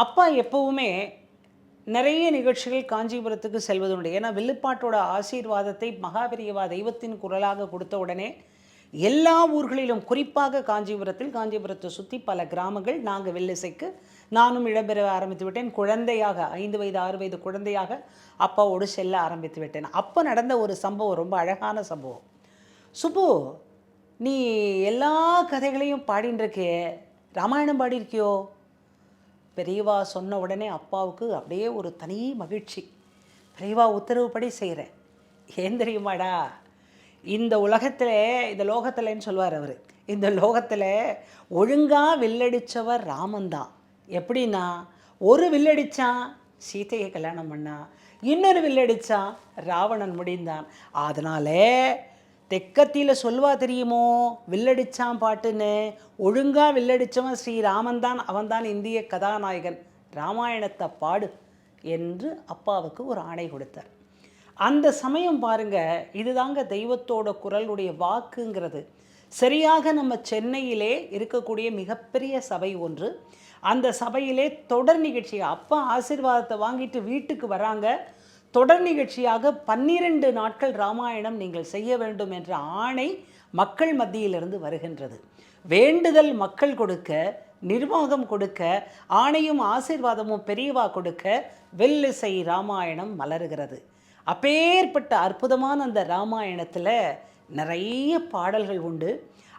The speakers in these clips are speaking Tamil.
அப்பா எப்பவுமே நிறைய நிகழ்ச்சிகள் காஞ்சிபுரத்துக்கு செல்வதுண்டு. ஏன்னா வில்லுப்பாட்டோட ஆசீர்வாதத்தை மகாபெரியவா தெய்வத்தின் குரலாக கொடுத்த உடனே எல்லா ஊர்களிலும் குறிப்பாக காஞ்சிபுரத்தை சுற்றி பல கிராமங்கள் நாங்கள் வில்லிசைக்கு நானும் இடம்பெற ஆரம்பித்து விட்டேன். குழந்தையாக 5 வயது 6 வயது குழந்தையாக அப்பாவோடு செல்ல ஆரம்பித்து விட்டேன். அப்போ நடந்த ஒரு சம்பவம் ரொம்ப அழகான சம்பவம். சுப்பு, நீ எல்லா கதைகளையும் பாடின்னு இருக்கே, ராமாயணம் பாடியிருக்கியோ? பெரியவா சொன்ன உடனே அப்பாவுக்கு அப்படியே ஒரு தனி மகிழ்ச்சி. பெரியவா உத்தரவுப்படி செய்கிறேன். ஏன் தெரியுமாடா, இந்த உலகத்தில், இந்த லோகத்தில்ன்னு சொல்லுவார் அவர், இந்த லோகத்தில் ஒழுங்காக வில்லடித்தவர் ராமன்தான். எப்படின்னா, ஒரு வில்லடித்தான் சீதையை கல்யாணம் பண்ணான், இன்னொரு வில்லடித்தான் ராவணன் முடிந்தான். அதனால தெக்கத்தியில் சொல்வா தெரியுமோ, வில்லடிச்சான் பாட்டுன்னு. ஒழுங்காக வில்லடித்தவன் ஸ்ரீராமன் தான், அவன்தான் இந்திய கதாநாயகன், ராமாயணத்தை பாடு என்று அப்பாவுக்கு ஒரு ஆணை கொடுத்தார். அந்த சமயம் பாருங்க, இதுதாங்க தெய்வத்தோட குரலுடைய வாக்குங்கிறது. சரியாக நம்ம சென்னையிலே இருக்கக்கூடிய மிகப்பெரிய சபை ஒன்று. அந்த சபையிலே தொடர் நிகழ்ச்சி, அப்பா ஆசீர்வாதத்தை வாங்கிட்டு வீட்டுக்கு வராங்க. தொடர் நிகழ்ச்சியாக 12 நாட்கள் ராமாயணம் நீங்கள் செய்ய வேண்டும் என்ற ஆணை மக்கள் மத்தியிலிருந்து வருகின்றது. வேண்டுதல் மக்கள் கொடுக்க, நிர்வாகம் கொடுக்க, ஆணையும் ஆசீர்வாதமும் பெரியவா கொடுக்க வெல்லிசை ராமாயணம் மலருகிறது. அப்பேற்பட்ட அற்புதமான அந்த ராமாயணத்தில் நிறைய பாடல்கள் உண்டு.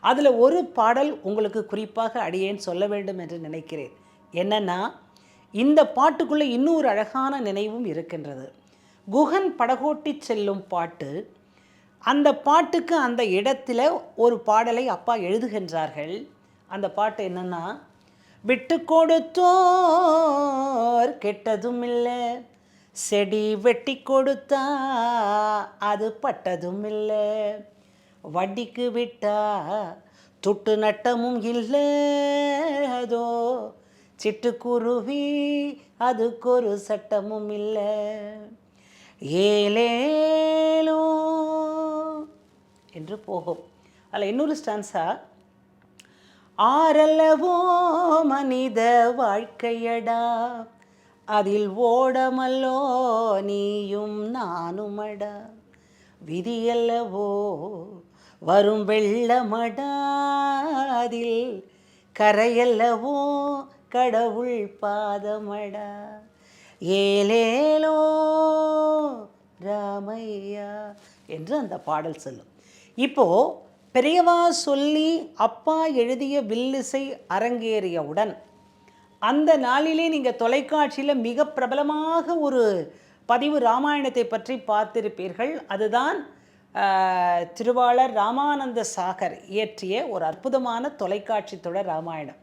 அதில் ஒரு பாடல் உங்களுக்கு குறிப்பாக அடியேன் சொல்ல வேண்டும் என்று நினைக்கிறேன். என்னன்னா, இந்த பாட்டுக்குள்ளே இன்னொரு அழகான நினைவும் இருக்கின்றது. குகன் படகோட்டி செல்லும் பாட்டு. அந்த பாட்டுக்கு அந்த இடத்துல ஒரு பாடலை அப்பா எழுதுகின்றார்கள். அந்த பாட்டு என்னன்னா, விட்டு கொடுத்தோர் கெட்டதும் இல்லை, செடி வெட்டி கொடுத்தா அது பட்டதும் இல்லை, வட்டிக்கு விட்டா துட்டு நட்டமும் இல்லை, அதோ சிட்டுக்குருவி அதுக்கு ஒரு சட்டமும் இல்லை, ஏலேலோ என்று போகும். அதில் இன்னொரு ஸ்டான்ஸா, ஆரல்லவோ மனித வாழ்க்கையடா, அதில் ஓடமல்லோ நீயும் நானுமடா, விதியல்லவோ வரும் வெள்ளமடா, அதில் கரையல்லவோ கடவுள் பாதமடா, ஏலேலோ ராமையா என்று அந்த பாடல் சொல்லும். இப்போது பெரியவா சொல்லி அப்பா எழுதிய வில்லிசை அரங்கேறியவுடன் அந்த நாளிலே நீங்கள் தொலைக்காட்சியில் மிக பிரபலமாக ஒரு பதிவு ராமாயணத்தை பற்றி பார்த்திருப்பீர்கள். அதுதான் திருவாளர் ராமானந்த சாகர் இயற்றிய ஒரு அற்புதமான தொலைக்காட்சி தொடர் ராமாயணம்.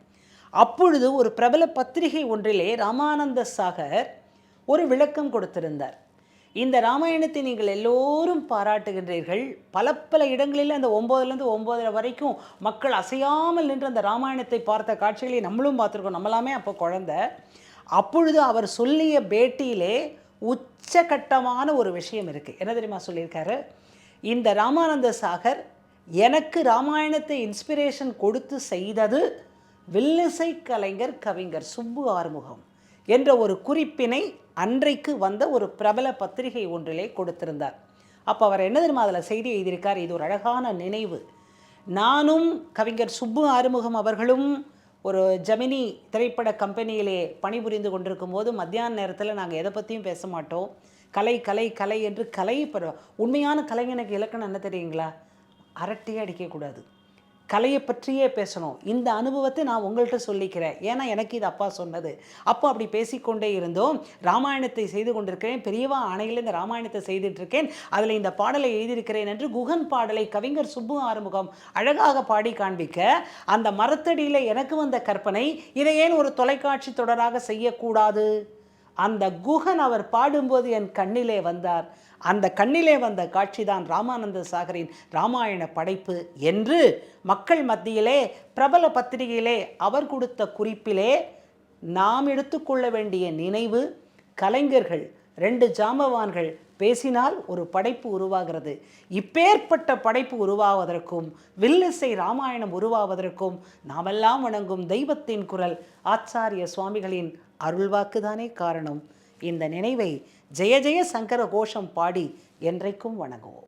அப்பொழுது ஒரு பிரபல பத்திரிகை ஒன்றிலே ராமானந்த சாகர் ஒரு விளக்கம் கொடுத்திருந்தார். இந்த ராமாயணத்தை நீங்கள் எல்லோரும் பாராட்டுகின்றீர்கள். பல பல இடங்களில் அந்த 9லேருந்து 9:30 வரைக்கும் மக்கள் அசையாமல் நின்று அந்த ராமாயணத்தை பார்த்த காட்சிகளை நம்மளும் பார்த்துருக்கோம். நம்மளாமே அப்போ குழந்தை. அப்பொழுது அவர் சொல்லிய பேட்டியிலே உச்சகட்டமான ஒரு விஷயம் இருக்குது. என்ன தெரியுமா சொல்லியிருக்காரு? இந்த ராமானந்த சாகர் எனக்கு ராமாயணத்தை இன்ஸ்பிரேஷன் கொடுத்து செய்தது வில்லிசை கலைஞர் கவிஞர் சுப்பு ஆறுமுகம் என்ற ஒரு குறிப்பினை அன்றைக்கு வந்த ஒரு பிரபல பத்திரிகை ஒன்றிலே கொடுத்திருந்தார். அப்போ அவர் என்ன தெரியுமா அதில் செய்தி எழுதியிருக்கார்? இது ஒரு அழகான நினைவு. நானும் கவிஞர் சுப்பு ஆறுமுகம் அவர்களும் ஒரு ஜெமினி திரைப்பட கம்பெனியிலே பணிபுரிந்து கொண்டிருக்கும் போது மத்தியான நேரத்தில் நாங்கள் எதை பற்றியும் பேச மாட்டோம். கலை கலை கலை என்று கலை. உண்மையான கலைஞனுக்கு இலக்கணம் என்ன தெரியுங்களா? அரட்டையே அடிக்கக்கூடாது, கலையை பற்றியே பேசணும். இந்த அனுபவத்தை நான் உங்கள்கிட்ட சொல்லிக்கிறேன். ஏன்னா எனக்கு இது அப்பா சொன்னது. அப்போ அப்படி பேசிக்கொண்டே இருந்தோம். ராமாயணத்தை செய்து கொண்டிருக்கிறேன், பெரியவா ஆணையில் இந்த ராமாயணத்தை செய்துட்ருக்கேன், அதில் இந்த பாடலை எழுதியிருக்கிறேன் என்று குகன் பாடலை கவிஞர் சுப்பு ஆறுமுகம் அழகாக பாடி காண்பிக்க, அந்த மரத்தடியில் எனக்கு வந்த கற்பனை, இதை ஏன் ஒரு தொலைக்காட்சி தொடராக செய்யக்கூடாது? அந்த குகன் அவர் பாடும்போது என் கண்ணிலே வந்தார். அந்த கண்ணிலே வந்த காட்சி தான் ராமானந்த சாகரின் ராமாயண படைப்பு என்று மக்கள் மத்தியிலே பிரபல பத்திரிகையிலே அவர் கொடுத்த குறிப்பிலே நாம் எடுத்துக்கொள்ள வேண்டிய நினைவு, கலைஞர்கள் 2 ஜாம்பவான்கள் பேசினால் ஒரு படைப்பு உருவாகிறது. இப்பேற்பட்ட படைப்பு உருவாவதற்கும் வில்லிசை ராமாயணம் உருவாவதற்கும் நாமெல்லாம் வணங்கும் தெய்வத்தின் குரல் ஆச்சாரிய சுவாமிகளின் அருள்வாக்குதானே காரணம். இந்த நினைவை ஜெய ஜெய சங்கர கோஷம் பாடி என்றைக்கும் வணங்குவோம்.